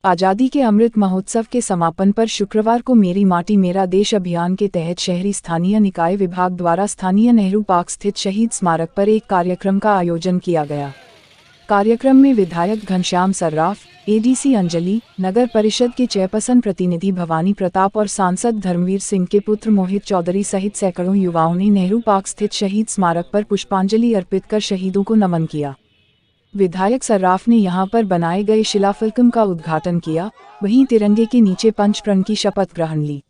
आज़ादी के अमृत महोत्सव के समापन पर शुक्रवार को मेरी माटी मेरा देश अभियान के तहत शहरी स्थानीय निकाय विभाग द्वारा स्थानीय नेहरू पार्क स्थित शहीद स्मारक पर एक कार्यक्रम का आयोजन किया गया। कार्यक्रम में विधायक घनश्याम सर्राफ, एडीसी अंजलि, नगर परिषद के चेयरपर्सन प्रतिनिधि भवानी प्रताप और सांसद धर्मवीर सिंह के पुत्र मोहित चौधरी सहित सैकड़ों युवाओं ने नेहरू पार्क स्थित शहीद स्मारक पर पुष्पांजलि अर्पित कर शहीदों को नमन किया। विधायक सर्राफ ने यहां पर बनाए गए शिलाफलक का उद्घाटन किया, वहीं तिरंगे के नीचे पंचप्रण की शपथ ग्रहण ली।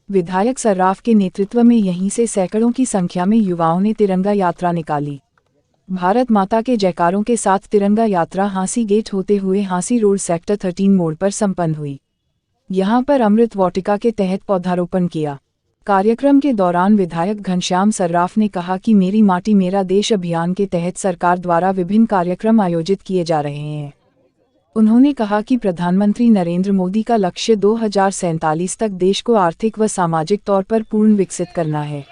विधायक सर्राफ के नेतृत्व में यहीं से सैकड़ों की संख्या में युवाओं ने तिरंगा यात्रा निकाली। भारत माता के जयकारों के साथ तिरंगा यात्रा हांसी गेट होते हुए हांसी रोड सेक्टर 13 मोड़ पर संपन्न हुई। यहां पर अमृत वाटिका के तहत पौधारोपण किया। कार्यक्रम के दौरान विधायक घनश्याम सर्राफ ने कहा कि मेरी माटी मेरा देश अभियान के तहत सरकार द्वारा विभिन्न कार्यक्रम आयोजित किए जा रहे हैं। उन्होंने कहा कि प्रधानमंत्री नरेंद्र मोदी का लक्ष्य 2047 तक देश को आर्थिक व सामाजिक तौर पर पूर्ण विकसित करना है।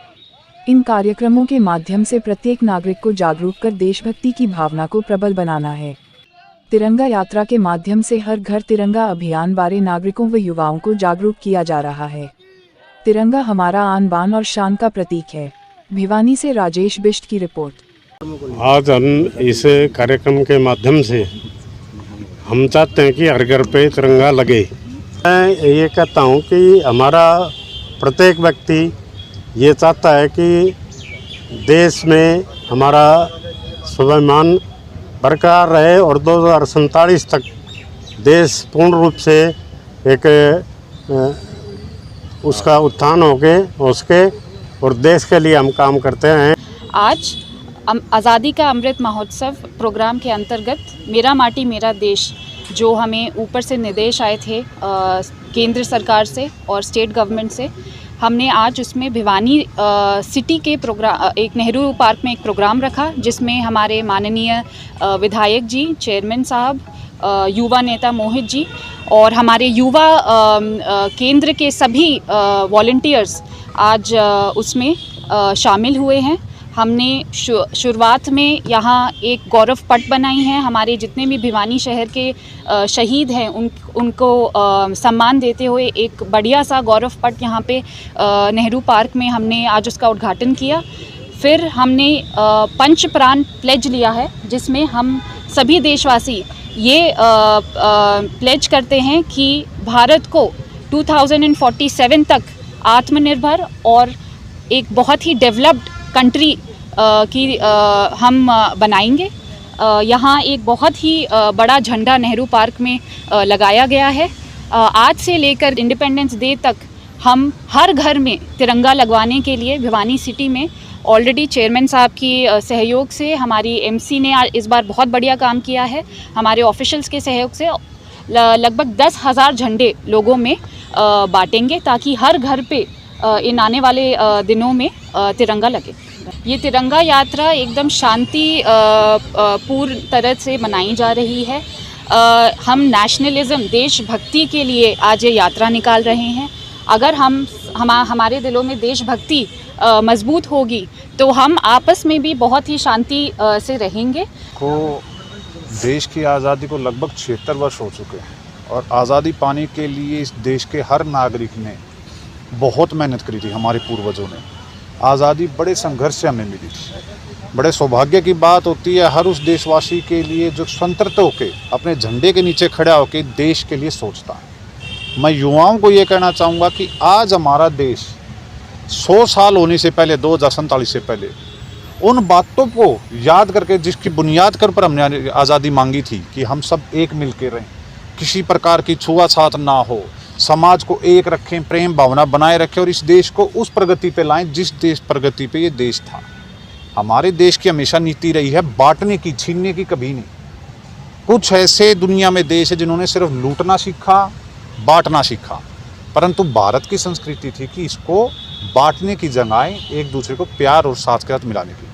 इन कार्यक्रमों के माध्यम से प्रत्येक नागरिक को जागरूक कर देशभक्ति की भावना को प्रबल बनाना है। तिरंगा यात्रा के माध्यम से हर घर तिरंगा अभियान बारे नागरिकों व युवाओं को जागरूक किया जा रहा है। तिरंगा हमारा आन बान और शान का प्रतीक है। भिवानी से राजेश बिष्ट की रिपोर्ट। आज हम इस कार्यक्रम के माध्यम से हम चाहते हैं कि हर घर पे तिरंगा लगे। मैं ये कहता हूँ कि हमारा प्रत्येक व्यक्ति ये चाहता है कि देश में हमारा स्वाभिमान बरकरार रहे और 2047 तक देश पूर्ण रूप से एक उसका उत्थान हो उसके और देश के लिए हम काम करते हैं। आज आज़ादी का अमृत महोत्सव प्रोग्राम के अंतर्गत मेरा माटी मेरा देश जो हमें ऊपर से निर्देश आए थे केंद्र सरकार से और स्टेट गवर्नमेंट से, हमने आज उसमें भिवानी सिटी के प्रोग्राम एक नेहरू पार्क में एक प्रोग्राम रखा, जिसमें हमारे माननीय विधायक जी, चेयरमैन साहब, युवा नेता मोहित जी और हमारे युवा केंद्र के सभी वॉलंटियर्स आज उसमें शामिल हुए हैं। हमने शुरुआत में यहाँ एक गौरव पट बनाई है। हमारे जितने भी भिवानी शहर के शहीद हैं उनको सम्मान देते हुए एक बढ़िया सा गौरव पट यहाँ पे नेहरू पार्क में हमने आज उसका उद्घाटन किया। फिर हमने पंच प्राण प्लेज लिया है, जिसमें हम सभी देशवासी ये प्लेज करते हैं कि भारत को 2047 तक आत्मनिर्भर और एक बहुत ही डेवलप्ड कंट्री की हम बनाएंगे। यहाँ एक बहुत ही बड़ा झंडा नेहरू पार्क में लगाया गया है। आज से लेकर इंडिपेंडेंस डे तक हम हर घर में तिरंगा लगवाने के लिए भिवानी सिटी में ऑलरेडी चेयरमैन साहब की सहयोग से हमारी एमसी ने इस बार बहुत बढ़िया काम किया है। हमारे ऑफिशियल्स के सहयोग से लगभग 10,000 झंडे लोगों में बांटेंगे, ताकि हर घर पे इन आने वाले दिनों में तिरंगा लगे। ये तिरंगा यात्रा एकदम शांति पूर्ण तरह से मनाई जा रही है। हम नेशनलिज्म, देशभक्ति के लिए आज ये यात्रा निकाल रहे हैं। अगर हमारे दिलों में देशभक्ति मजबूत होगी तो हम आपस में भी बहुत ही शांति से रहेंगे। देश की आज़ादी को लगभग 76 वर्ष हो चुके हैं और आज़ादी पाने के लिए इस देश के हर नागरिक ने बहुत मेहनत करी थी। हमारे पूर्वजों ने आज़ादी बड़े संघर्ष से हमें मिली थी। बड़े सौभाग्य की बात होती है हर उस देशवासी के लिए जो स्वतंत्र होकर अपने झंडे के नीचे खड़ा होकर देश के लिए सोचता है। मैं युवाओं को ये कहना चाहूँगा कि आज हमारा देश 100 साल होने से पहले, 2047 से पहले, उन बातों को याद करके जिसकी बुनियाद पर हमने आज़ादी मांगी थी कि हम सब एक मिल के रहें, किसी प्रकार की छुआछूत ना हो, समाज को एक रखें, प्रेम भावना बनाए रखें और इस देश को उस प्रगति पे लाएं जिस देश प्रगति पे ये देश था। हमारे देश की हमेशा नीति रही है बांटने की, छीनने की कभी नहीं। कुछ ऐसे दुनिया में देश है जिन्होंने सिर्फ लूटना सीखा, बांटना सीखा, परंतु भारत की संस्कृति थी कि इसको बांटने की जगह एक दूसरे को प्यार और साथ के साथ मिलाने की।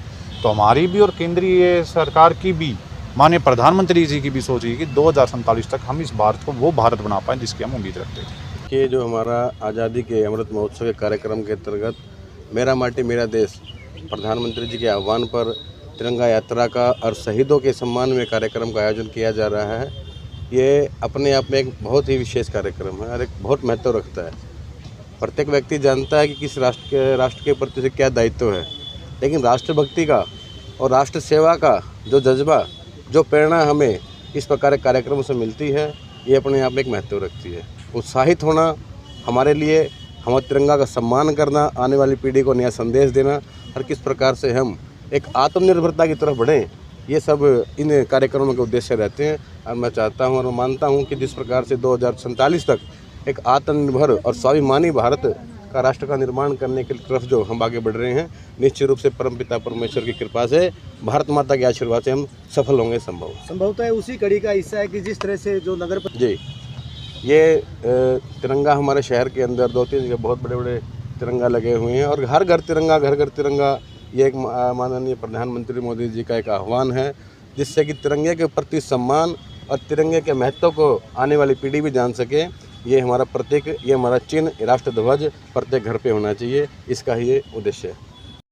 तो हमारी भी और केंद्रीय सरकार की भी, माननीय प्रधानमंत्री जी की भी सोच है कि 2047 तक हम इस भारत को वो भारत बना पाएँ जिसकी हम उम्मीद रखते थे। ये जो हमारा आज़ादी के अमृत महोत्सव के कार्यक्रम के अंतर्गत मेरा माटी मेरा देश, प्रधानमंत्री जी के आह्वान पर तिरंगा यात्रा का और शहीदों के सम्मान में कार्यक्रम का आयोजन किया जा रहा है। ये अपने आप में एक बहुत ही विशेष कार्यक्रम है और एक बहुत महत्व रखता है। प्रत्येक व्यक्ति जानता है कि किस राष्ट्र के प्रति से क्या दायित्व है, लेकिन राष्ट्रभक्ति का और राष्ट्र सेवा का जो जज्बा, जो प्रेरणा हमें इस प्रकार के कार्यक्रमों से मिलती है, ये अपने आप में एक महत्व रखती है। उत्साहित होना हमारे लिए, हमारे तिरंगा का सम्मान करना, आने वाली पीढ़ी को नया संदेश देना और किस प्रकार से हम एक आत्मनिर्भरता की तरफ बढ़ें, ये सब इन कार्यक्रमों के उद्देश्य रहते हैं। और मैं चाहता हूँ और मैं मानता हूँ कि जिस प्रकार से 2047 तक एक आत्मनिर्भर और स्वाभिमानी भारत का राष्ट्र का निर्माण करने की तरफ जो हम आगे बढ़ रहे हैं, निश्चित रूप से परमपिता परमेश्वर की कृपा से, भारत माता के आशीर्वाद से हम सफल होंगे। संभवतः उसी कड़ी का हिस्सा है कि जिस तरह से जो नगर जी, ये तिरंगा हमारे शहर के अंदर 2-3 जगह बहुत बड़े बड़े तिरंगा लगे हुए हैं और हर घर तिरंगा, घर घर तिरंगा, ये एक माननीय प्रधानमंत्री मोदी जी का एक आह्वान है, जिससे कि तिरंगे के प्रति सम्मान और तिरंगे के महत्व को आने वाली पीढ़ी भी जान सके। ये हमारा प्रतीक, ये हमारा चिन्ह, राष्ट्र ध्वज प्रत्येक घर पे होना चाहिए, इसका ही ये उद्देश्य है।